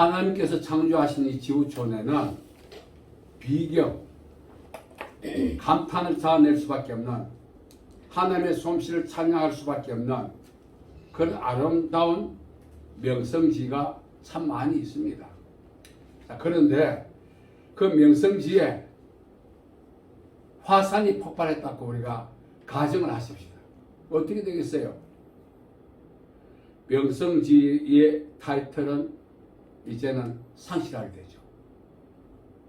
하나님께서 창조하신 이 지구촌에는 비경, 감탄을 자아낼 수밖에 없는, 하나님의 솜씨를 찬양할 수밖에 없는 그런 아름다운 명성지가 참 많이 있습니다. 자, 그런데 그 명성지에 화산이 폭발했다고 우리가 가정을 하십시다. 어떻게 되겠어요? 명성지의 타이틀은 이제는 상실하게 되죠.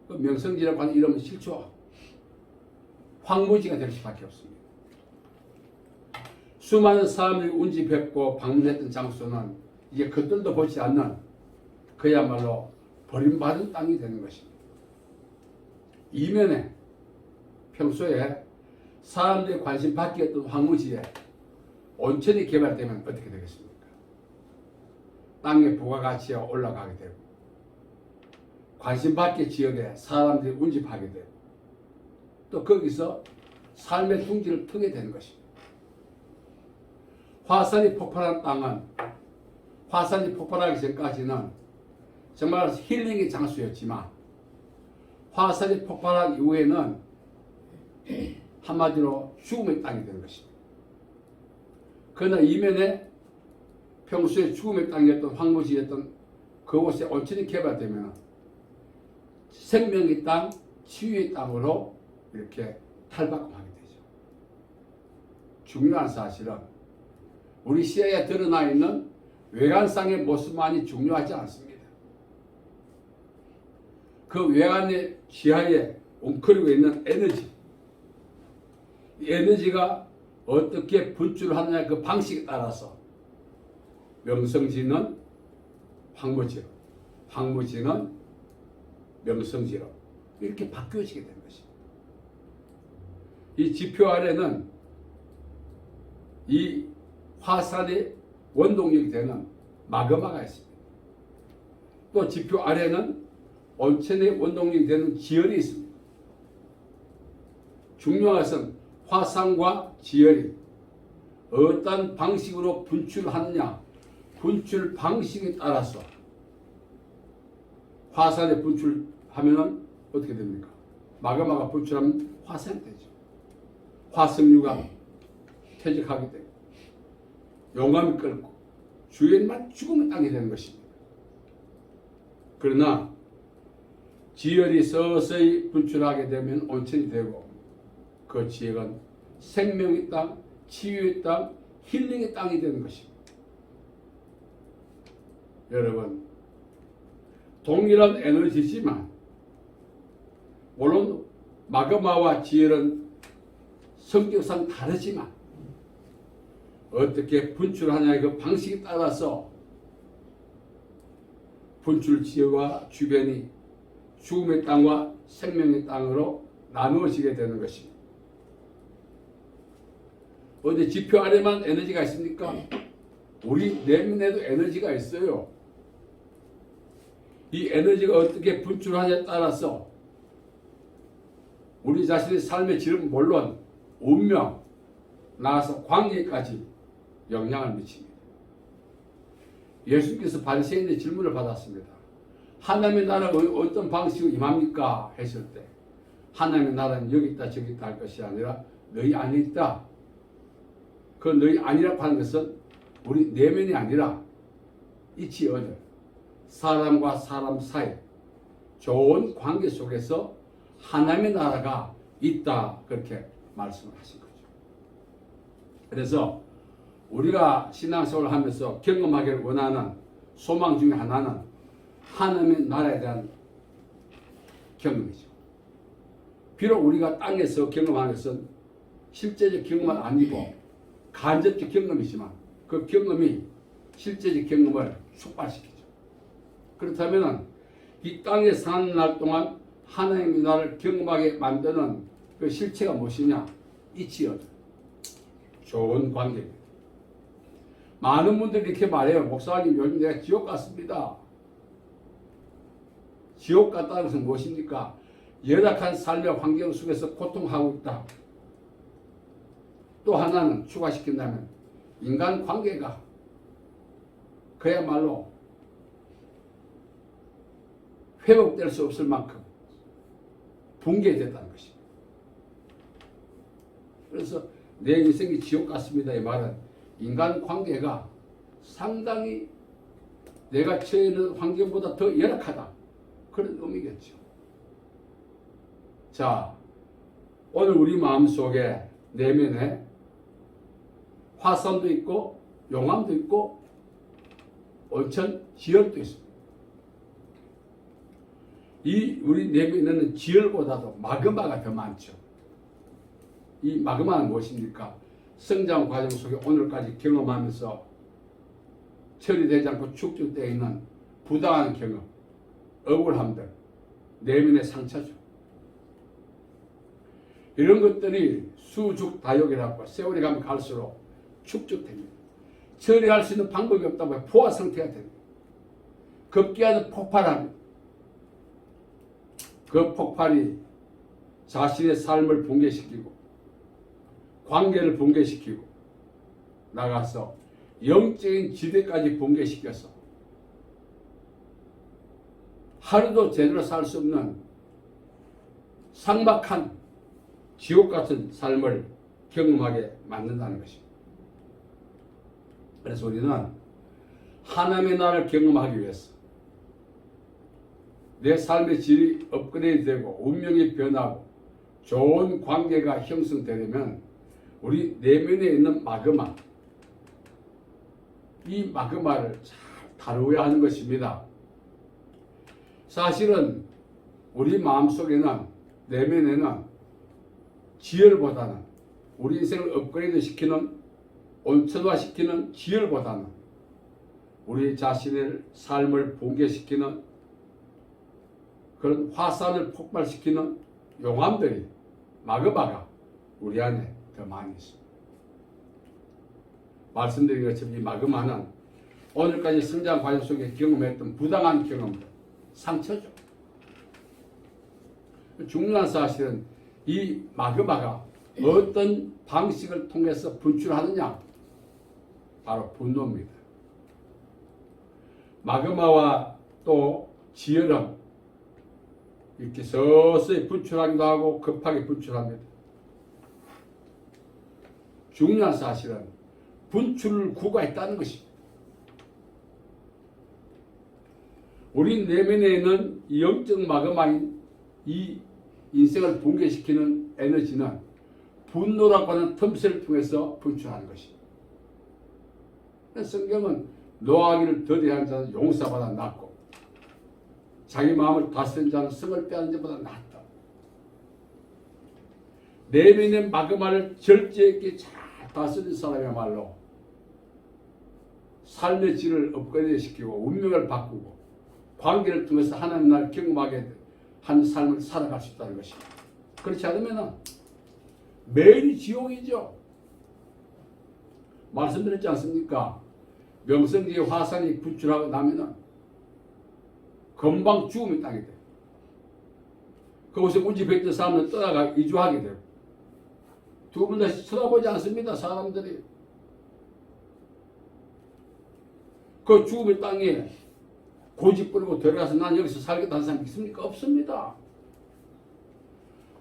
그 명성지라고 하는 이름은 실조 황무지가 될 수밖에 없습니다. 수많은 사람들이 운지 뵙고 방문했던 장소는 이제 그들도 보지 않는 그야말로 버림받은 땅이 되는 것입니다. 이면에 평소에 사람들이 관심 받기 했던 황무지에 온천이 개발되면 어떻게 되겠습니까? 땅의 부가가치가 올라가게 되고 관심 받기 지역에 사람들이 운집하게 되고 또 거기서 삶의 둥지를 트게 되는 것입니다. 화산이 폭발한 땅은 화산이 폭발하기 전까지는 정말 힐링의 장소였지만 화산이 폭발한 이후에는 한마디로 죽음의 땅이 되는 것입니다. 그러나 이면에 평소에 죽음의 땅이었던 황무지였던 그곳에 온천이 개발되면 생명의 땅, 치유의 땅으로 이렇게 탈바꿈하게 되죠. 중요한 사실은 우리 시야에 드러나 있는 외관상의 모습만이 중요하지 않습니다. 그 외관의 지하에 웅크리고 있는 에너지, 이 에너지가 어떻게 분출하느냐 그 방식에 따라서 명성지는 황무지로, 황무지는 명성지로 이렇게 바뀌어지게 된 것입니다. 이 지표 아래는 이 화산의 원동력이 되는 마그마가 있습니다. 또 지표 아래는 온천의 원동력이 되는 지열이 있습니다. 중요한 것은 화산과 지열이 어떤 방식으로 분출하느냐, 분출 방식에 따라서 화산에 분출하면 어떻게 됩니까? 마그마가 분출하면 화산이 되죠. 화석류가 퇴적하게 되고 용암이 끓고 주위에만 죽음의 땅이 되는 것입니다. 그러나 지열이 서서히 분출하게 되면 온천이 되고 그 지역은 생명의 땅, 치유의 땅, 힐링의 땅이 되는 것입니다. 여러분, 동일한 에너지지만 물론 마그마와 지열은 성격상 다르지만 어떻게 분출하냐의 그 방식에 따라서 분출 지역과 주변이 죽음의 땅과 생명의 땅으로 나누어지게 되는 것입니다. 어디 지표 아래만 에너지가 있습니까? 우리 내면에도 에너지가 있어요. 이 에너지가 어떻게 분출하냐에 따라서 우리 자신의 삶의 질은 물론 운명, 나아서 관계까지 영향을 미칩니다. 예수님께서 바리새인의 질문을 받았습니다. 하나님의 나라가 어떤 방식으로 임합니까? 했을 때 하나님의 나라는 여기 있다 저기 있다 할 것이 아니라 너희 안에 있다. 그 너희 안이라고 하는 것은 우리 내면이 아니라 이치 어느 사람과 사람 사이 좋은 관계 속에서 하나님의 나라가 있다 그렇게 말씀을 하신 거죠. 그래서 우리가 신앙생활을 하면서 경험하기를 원하는 소망 중에 하나는 하나님의 나라에 대한 경험이죠. 비록 우리가 땅에서 경험하는 것은 실제적 경험은 아니고 간접적 경험이지만 그 경험이 실제적 경험을 촉발시키죠. 그렇다면 이 땅에 사는 날 동안 하나님의 나라를 경험하게 만드는 그 실체가 무엇이냐? 이치여 좋은 관계입니다. 많은 분들이 이렇게 말해요. 목사님 요즘 내가 지옥 갔습니다. 지옥 갔다는 것은 무엇입니까? 열악한 삶의 환경 속에서 고통하고 있다. 또 하나는 추가시킨다면 인간 관계가 그야말로 회복될 수 없을 만큼 붕괴됐다는 것입니다. 그래서 내 인생이 지옥 같습니다. 이 말은 인간 관계가 상당히 내가 처해 있는 환경보다 더 열악하다. 그런 의미겠죠. 자, 오늘 우리 마음속에 내면에 화산도 있고 용암도 있고 온천 지열도 있습니다. 이 우리 내면에는 지열보다도 마그마가 더 많죠. 이 마그마는 무엇입니까? 성장 과정 속에 오늘까지 경험하면서 처리되지 않고 축적되어 있는 부당한 경험, 억울함들, 내면의 상처죠. 이런 것들이 수죽다욕이라고 세월이 가면 갈수록 축적됩니다. 처리할 수 있는 방법이 없다고 포화 상태가 됩니다. 급기야는 폭발합니다. 그 폭발이 자신의 삶을 붕괴시키고 관계를 붕괴시키고 나가서 영적인 지대까지 붕괴시켜서 하루도 제대로 살 수 없는 삭막한 지옥 같은 삶을 경험하게 만든다는 것입니다. 그래서 우리는 하나님의 나라를 경험하기 위해서 내 삶의 질이 업그레이드되고 운명이 변하고 좋은 관계가 형성되려면 우리 내면에 있는 마그마, 이 마그마를 잘 다루어야 하는 것입니다. 사실은 우리 마음속에는 내면에는 지열보다는 우리 인생을 업그레이드 시키는 온천화시키는 지열보다는 우리 자신의 삶을 붕괴시키는 그런 화산을 폭발시키는 용암들이 마그마가 우리 안에 더 많이 있습니다. 말씀드린 것처럼 이 마그마는 오늘까지 성장 과정 속에 경험했던 부당한 경험들, 상처죠. 중요한 사실은 이 마그마가 어떤 방식을 통해서 분출하느냐, 바로 분노입니다. 마그마와 또 지열은 이렇게 서서히 분출하기도 하고 급하게 분출합니다. 중요한 사실은 분출 구가 있다는 것입니다. 우리 내면에 있는 영적 마그마인 이 인생을 붕괴시키는 에너지는 분노라고 하는 틈새를 통해서 분출하는 것입니다. 성경은 노하기를 더디한 자는 용서받아 낫고 자기 마음을 다스린 자는 성을 빼앗는 자보다 낫다. 내면의 마그마를 절제 있게 잘 다스린 사람이야말로 삶의 질을 업그레이드 시키고 운명을 바꾸고 관계를 통해서 하나님 나라를 경험하게 한 삶을 살아갈 수 있다는 것입니다. 그렇지 않으면 매일이 지옥이죠. 말씀드렸지 않습니까? 명성지의 화산이 분출하고 나면은 금방 죽음이 따게 돼요. 거기서 운집했던 사람은 떠나가 이주하게 돼요. 두 분 다시 쳐다보지 않습니다. 사람들이. 그 죽음의 땅에 고집 부리고 들어가서 난 여기서 살겠다는 사람이 있습니까? 없습니다.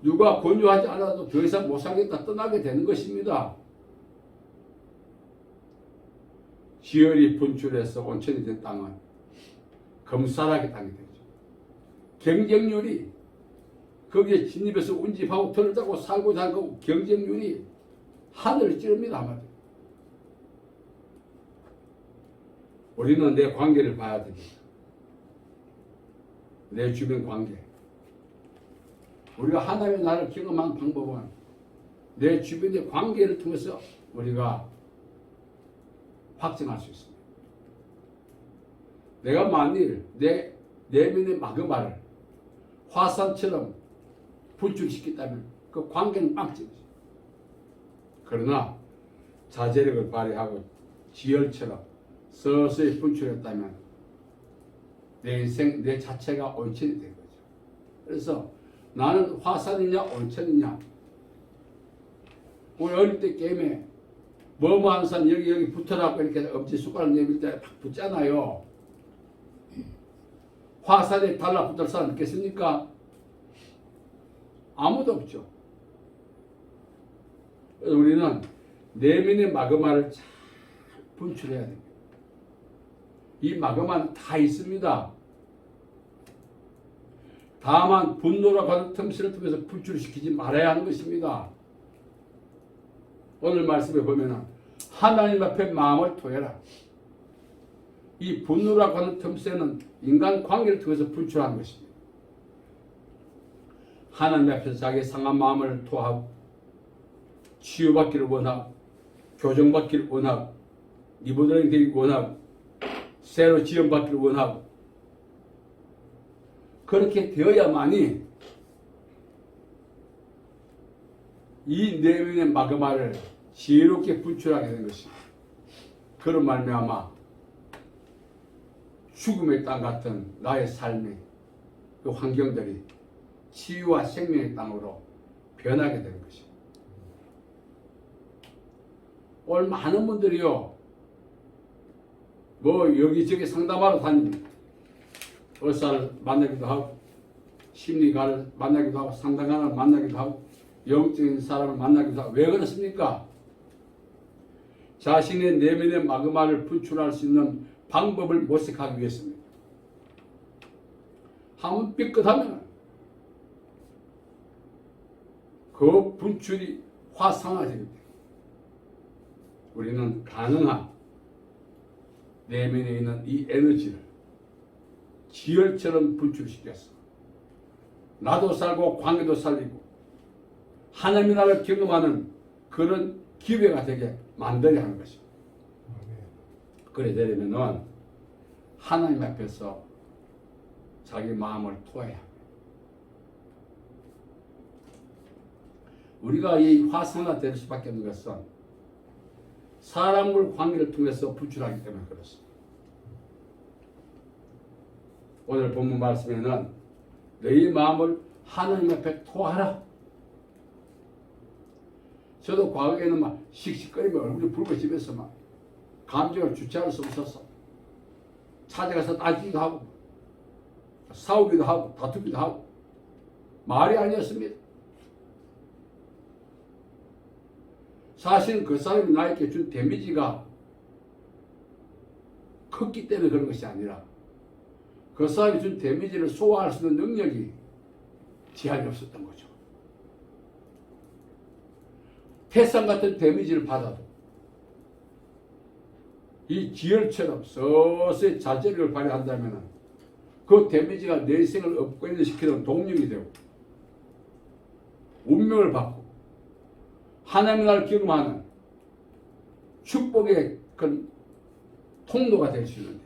누가 권유하지 않아도 더 이상 못 살겠다 떠나게 되는 것입니다. 지열이 분출해서 온천이 된 땅은 검사하게 땅이 되죠. 경쟁률이 거기에 진입해서 운집하고 털을 짜고 살고자 하는 그 경쟁률이 하늘을 찌릅니다. 아마도. 우리는 내 관계를 봐야 됩니다. 내 주변 관계. 우리가 하나님의 나라를 경험하는 방법은 내 주변의 관계를 통해서 우리가 확증할 수 있습니다. 내가 만일 내 내면의 마그마를 화산처럼 분출시켰다면 그 관계는 빵집이죠. 그러나 자제력을 발휘하고 지열처럼 서서히 분출했다면 내 인생, 내 자체가 온천이 된 거죠. 그래서 나는 화산이냐 온천이냐. 우리 어릴 때 게임에 뭐뭐한 산 여기 붙어라고 이렇게 엄지손가락 내밀 때 팍 붙잖아요. 화살에 달라붙을 사람 있겠습니까? 아무도 없죠. 그래서 우리는 내면의 마그마를 잘 분출해야 됩니다. 이 마그마는 다 있습니다. 다만 분노라고 하는 틈새를 통해서 분출시키지 말아야 하는 것입니다. 오늘 말씀에 보면은 하나님 앞에 마음을 토해라. 이 분노라고 하는 틈새는 인간 관계를 통해서 분출하는 것입니다. 하나님 앞에서 자기의 상한 마음을 토하고 치유받기를 원하고 교정받기를 원하고 리모델링 되기 원하고 새로 지원받기를 원하고 그렇게 되어야만이 이 내면의 마그마를 지혜롭게 분출하게 되는 것입니다. 그런 말미암아 죽음의 땅 같은 나의 삶의 그 환경들이 치유와 생명의 땅으로 변하게 되는 것입니다. 오늘 많은 분들이요, 뭐 여기저기 상담하러 다닙니다. 의사를 만나기도 하고 심리가를 만나기도 하고 상담가를 만나기도 하고 영적인 사람을 만나기도 하고. 왜 그렇습니까? 자신의 내면의 마그마를 분출할 수 있는 방법을 모색하기 위해서입니다. 한번 삐끗하면 그 분출이 화상화됩니다. 우리는 가능한 내면에 있는 이 에너지를 지혈처럼 분출시켰어. 나도 살고 관계도 살리고 하나님의 나라를 경험하는 그런 기회가 되게 만들어야 하는 것입니다. 그래 되려면 하나님 앞에서 자기 마음을 토해야 합니다. 우리가 이 화상화 될 수밖에 없는 것은 사람과 관계를 통해서 분출하기 때문에 그렇습니다. 오늘 본문 말씀에는 너희 마음을 하나님 앞에 토하라. 저도 과거에는 막 씩씩거리며 얼굴이 붉어지면서 막 감정을 주체할 수 없어서 찾아가서 따지기도 하고 싸우기도 하고 다투기도 하고 말이 아니었습니다. 사실은 그 사람이 나에게 준 데미지가 컸기 때문에 그런 것이 아니라 그 사람이 준 데미지를 소화할 수 있는 능력이 제한이 없었던 거죠. 태산 같은 데미지를 받아도 이 지혈처럼 서서히 자제력을 발휘한다면 그 데미지가 내 생을 업그레이드 시키는 동력이 되고 운명을 받고 하나님의 나라를 경험하는 축복의 그 통로가 될 수 있는데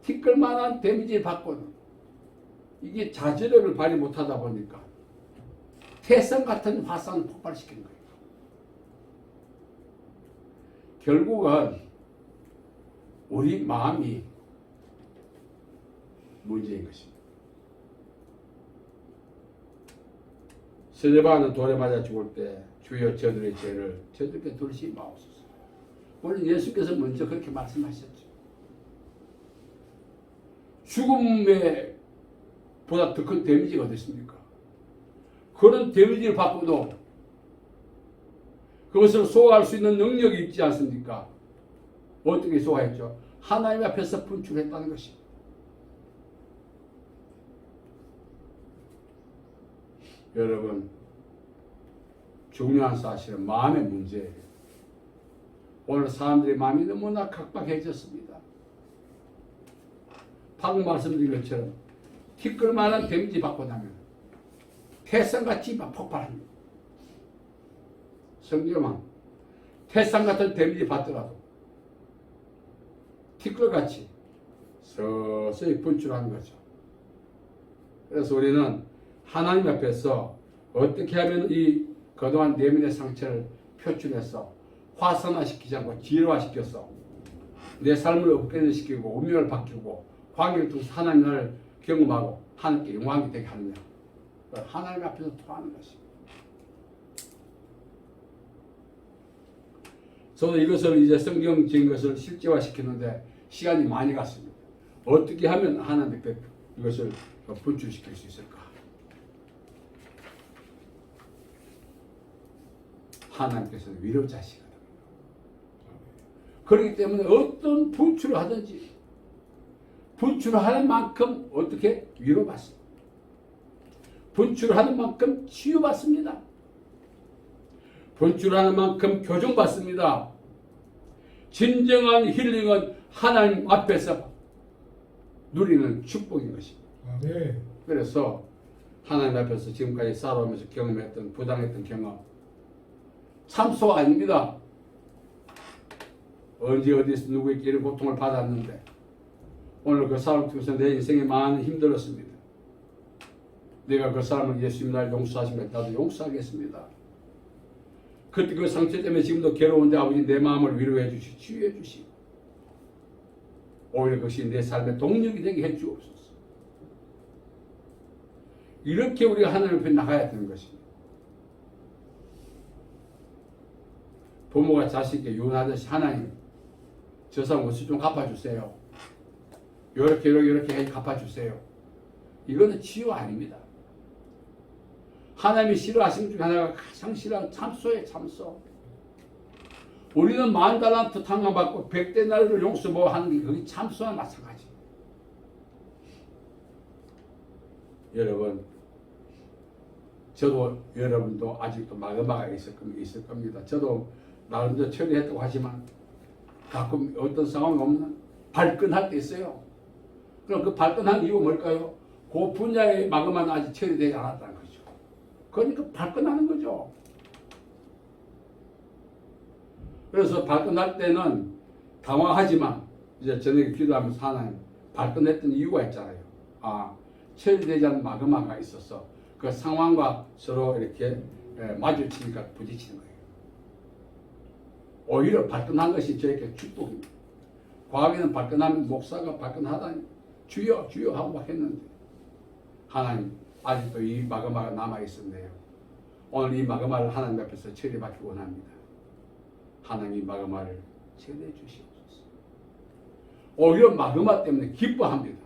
티끌만한 데미지를 받고는 이게 자제력을 발휘 못하다 보니까 태산 같은 화산을 폭발시키는 거예요. 결국은 우리 마음이 문제인 것입니다. 스데반은 돌에 맞아 죽을 때 주여 저들의 죄를 저들께 돌시 마옵소서. 오늘 예수께서 먼저 그렇게 말씀하셨죠. 죽음에 보다 더 큰 데미지가 어디 있습니까? 그런 데미지를 받고도 그것을 소화할 수 있는 능력이 있지 않습니까? 어떻게 소화했죠? 하나님 앞에서 분출했다는 것입니다. 여러분, 중요한 사실은 마음의 문제예요. 오늘 사람들의 마음이 너무나 각박해졌습니다. 방금 말씀드린 것처럼 티끌만한 데미지 받고 나면 태산같이 막 폭발합니다. 성경은 태산 같은 데미지 받더라도 티끌같이 서서히 분출하는 거죠. 그래서 우리는 하나님 앞에서 어떻게 하면 이 그동안 내면의 상처를 표출해서 화산화시키지 않고 지혜화시켜서 내 삶을 업그레이드 시키고 운명을 바뀌고 관계를 통해서 하나님을 경험하고 하나님께 영광이 되게 하느냐. 하나님 앞에서 토하는 것입니다. 저도 이것을 이제 성경적인 것을 실제화시키는데 시간이 많이 갔습니다. 어떻게 하면 하나님께 이것을 분출시킬 수 있을까? 하나님께서는 위로자시거든요. 그렇기 때문에 어떤 분출을 하든지 분출하는 만큼 어떻게 위로받습니다. 분출하는 만큼 치유받습니다. 분출하는 만큼 교정받습니다. 진정한 힐링은 하나님 앞에서 누리는 축복인 것입니다. 네. 그래서 하나님 앞에서 지금까지 살아오면서 경험했던 부당했던 경험 참소가 아닙니다. 언제 어디서 누구에게 이런 고통을 받았는데 오늘 그 사람 통해서 내 인생에 많이 힘들었습니다. 내가 그 사람을 예수님 날 용서하신 것 나도 용서하겠습니다. 그때 그 상처 때문에 지금도 괴로운데 아버지 내 마음을 위로해 주시고 치유해 주시고 오히려 그것이 내 삶의 동력이 되게 해 주옵소서. 이렇게 우리가 하나님 앞에 나가야 되는 것입니다. 부모가 자식에게 유언하듯이 하나님 저 사람 어찌 좀 갚아주세요. 이렇게 해 갚아주세요. 이거는 치유 아닙니다. 하나님이 싫어하시는 것 중에 하나가 가장 싫어하는 참소예요. 참소. 우리는 10,000달란트 탕감받고 100데나리를 용서 뭐 하는 게 그게 참소와 마찬가지. 여러분 저도 여러분도 아직도 마그마가 있을 겁니다. 저도 나름대로 처리했다고 하지만 가끔 어떤 상황이 오면 발끈할 때 있어요. 그럼 그 발끈한 이유가 뭘까요? 그 분야의 마그마는 아직 처리되지 않았다는 거죠. 그러니까 발끈하는 거죠. 그래서 발끈할 때는 당황하지만 이제 저녁에 기도하면서 하나님 발끈했던 이유가 있잖아요. 아, 처리되지 않은 마그마가 있어서 그 상황과 서로 이렇게 마주치니까 부딪히는 거예요. 오히려 발끈한 것이 저에게 축복입니다. 과거에는 발끈하면 목사가 발끈하다니 주여 주여 하고 막 했는데 하나님 아직도 이 마그마가 남아있었네요. 오늘 이 마그마를 하나님 앞에서 처리받기 원합니다. 하나님 이 마그마를 처리해 주시옵소서. 오히려 마그마 때문에 기뻐합니다.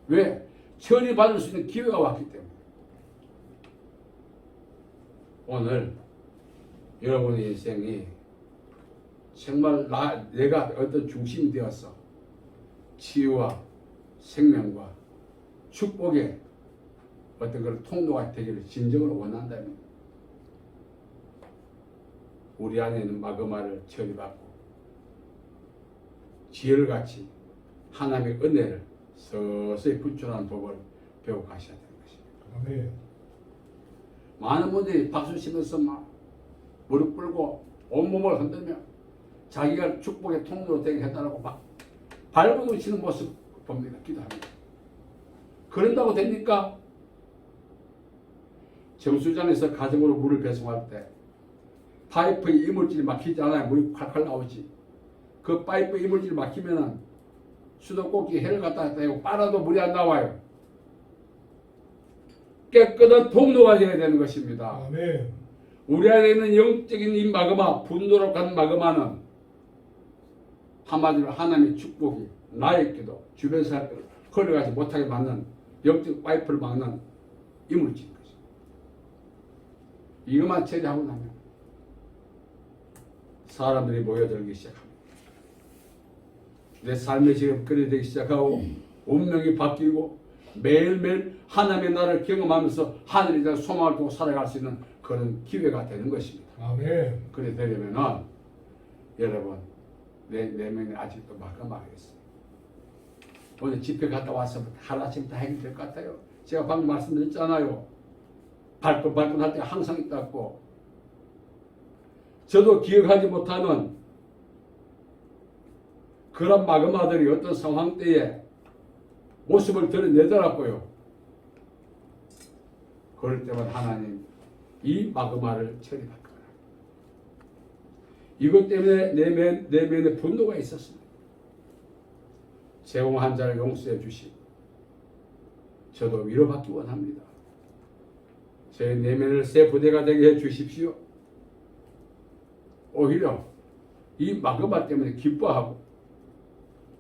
왜? 처리받을 수 있는 기회가 왔기 때문에. 오늘 여러분의 인생이 정말 내가 어떤 중심이 되어서 치유와 생명과 축복의 어떤 그런 통로가 되기를 진정으로 원한다면 우리 안에 있는 마그마를 처리받고 지혜를 같이 하나님의 은혜를 서서히 분출하는 법을 배워 가셔야 되는 것입니다. 네. 많은 분들이 박수 치면서 막 무릎 꿇고 온몸을 흔들며 자기가 축복의 통로로 되게 해달라고 막 발버둥 치는 모습 봅니다. 기도합니다. 그런다고 됩니까? 정수장에서 가정으로 물을 배송할 때 파이프에 이물질이 막히지 않아요. 물이 칼칼 나오지. 그 파이프에 이물질이 막히면은 수도꼭지 해를 갖다 대고 빨아도 물이 안 나와요. 깨끗한 통로가 되어야 되는 것입니다. 아멘. 우리 안에 있는 영적인 이 마그마, 분노로 간 마그마는 한마디로 하나님의 축복이 나에게도 주변 사람들을 흘러가지 못하게 막는 영적 파이프를 막는 이물질인 것입니다. 이것만 처리하고 나면 사람들이 모여들기 시작합니다. 내 삶의 지금 그려되기 시작하고 운명이 바뀌고 매일매일 하나님의 나라를 경험하면서 하늘에 대한 소망을 두고 살아갈 수 있는 그런 기회가 되는 것입니다. 아멘. 그래 되려면은 여러분 내 내면에 아직도 마감하게 있어요. 오늘 집회 갔다 와서 하루아침부터 해결될 것 같아요. 제가 방금 말씀드렸잖아요. 발끈할 때 항상 있다고. 저도 기억하지 못하는 그런 마그마들이 어떤 상황 때에 모습을 드러내더라고요. 그럴 때마다 하나님 이 마그마를 처리할 거라. 이것 때문에 내면에 분노가 있었습니다. 재홍 환자를 용서해 주시고 저도 위로받기 원합니다. 제 내면을 새 부대가 되게 해 주십시오. 오히려 이 마그마 때문에 기뻐하고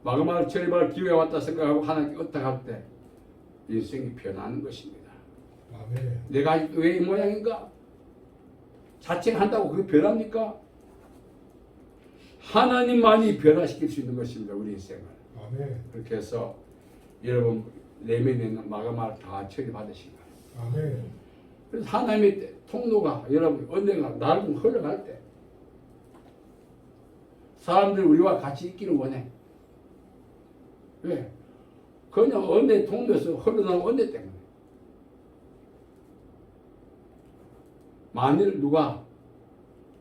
마그마를 처리할 기회가 왔다 생각하고 하나님께 의탁할 때 인생이 변하는 것입니다. 아멘. 내가 왜 이 모양인가? 자책한다고 그게 변합니까? 하나님만이 변화시킬 수 있는 것입니다. 우리 인생을. 아멘. 그렇게 해서 여러분 내면에 있는 마그마를 다 처리받으시기 바랍니다. 아멘. 그래서 하나님의 통로가 여러분 은혜가 나를 흘러갈 때 사람들이 우리와 같이 있기를 원해. 왜? 그냥 은혜 통로에서 흘러나온 은혜 때문에. 만일 누가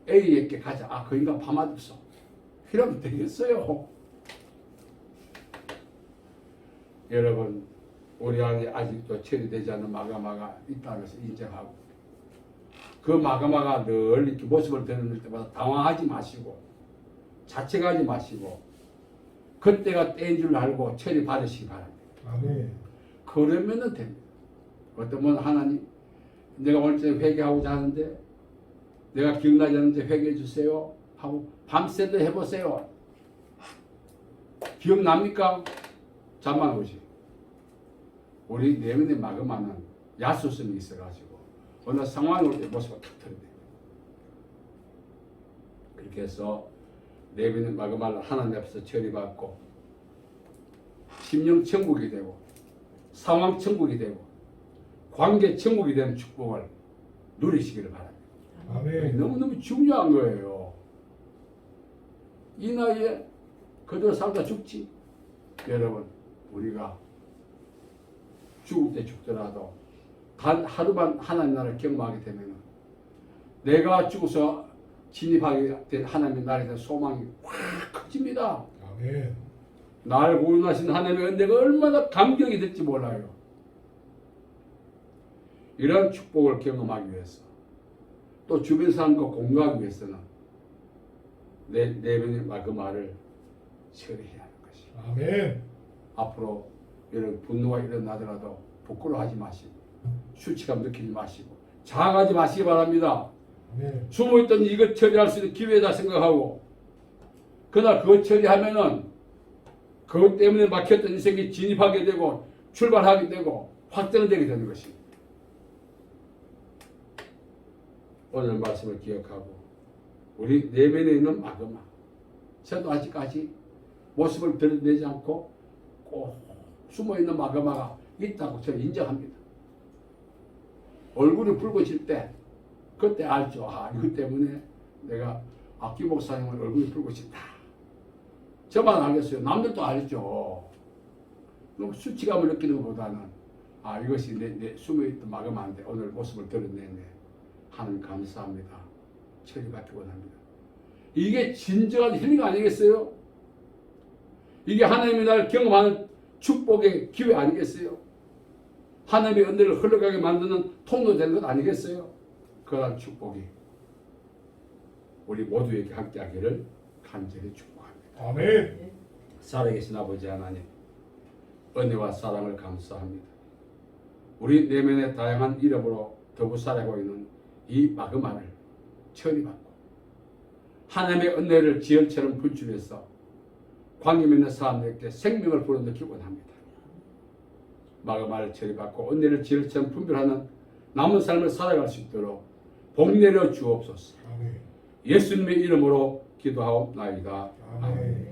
A에게 가자. 아, 그 인간 파마없어. 이러면 되겠어요. 여러분, 우리 안에 아직도 처리되지 않는 마그마가 있다는 것을 인정하고 그 마그마가 늘 이렇게 모습을 드러낼 때마다 당황하지 마시고 자책하지 마시고 그때가 때인 줄 알고 처리받으시기 바랍니다. 아멘. 그러면은 됩니다. 어떤 분은 하나님 내가 오늘 저녁 회개하고자 하는데 내가 기억나지 않는데 회개해 주세요 하고 밤새도 해보세요. 기억납니까? 잠만 오시. 우리 내면의 마그마는 야수성이 있어가지고 어느 상황이 올 때 모습을 탁 털어내요. 그렇게 해서 내면의 마그마를 하나님 앞에서 처리받고 심령 천국이 되고 상황 천국이 되고 관계 천국이 되는 축복을 누리시기를 바랍니다. 아멘. 너무너무 중요한 거예요. 이 나이에 그대로 살다 죽지. 여러분 우리가 죽을 때 죽더라도 단 하루만 하나님 나라를 경험하게 되면 내가 죽어서 진입하게 된 하나님의 나라에 대한 소망이 확 커집니다. 아멘. 날 구원하신 하나님의 은혜가 얼마나 감격이 될지 몰라요. 이런 축복을 경험하기 위해서 또 주변 사람과 공유하기 위해서는 내 내면의 마그마를 처리해야 하는 것이에요. 아멘. 앞으로 이런 분노가 일어나더라도 부끄러워하지 마시고 수치감 느끼지 마시고 자학하지 마시기 바랍니다. 아멘. 숨어있던 이걸 처리할 수 있는 기회다 생각하고 그러나 그걸 처리하면은 그것 때문에 막혔던 인생이 진입하게 되고 출발하게 되고 확장되게 되는 것입니다. 오늘 말씀을 기억하고 우리 내면에 있는 마그마 저도 아직까지 모습을 드러내지 않고 꼭 숨어있는 마그마가 있다고 저는 인정합니다. 얼굴이 붉어질 때 그때 알죠. 아 이것 때문에 내가 악기 목사님은 얼굴이 붉어진다. 저만 알겠어요. 남들도 알죠. 너무 수치감을 느끼는 것보다는 아 이것이 내 숨어있던 마그마인데 오늘 모습을 드러내네. 하나님 감사합니다. 처리받기 원합니다. 이게 진정한 힐링 아니겠어요? 이게 하나님이 나를 경험하는 축복의 기회 아니겠어요? 하나님의 은혜를 흘러가게 만드는 통로 되는 것 아니겠어요? 그러한 축복이 우리 모두에게 함께하기를 간절히 축복합니다. 아멘. 살아계신 아버지 하나님 은혜와 사랑을 감사합니다. 우리 내면의 다양한 이름으로 더불어 살아가고 있는 이 마그마를 처리받고 하나님의 은혜를 지혈처럼 분출해서 관계 있는 사람들에게 생명을 불어넣기 원합니다. 마그마를 처리받고 은혜를 지혈처럼 분별하는 남은 삶을 살아갈 수 있도록 복 내려 주옵소서. 아멘. 예수님의 이름으로 기도하옵나이다. 아멘.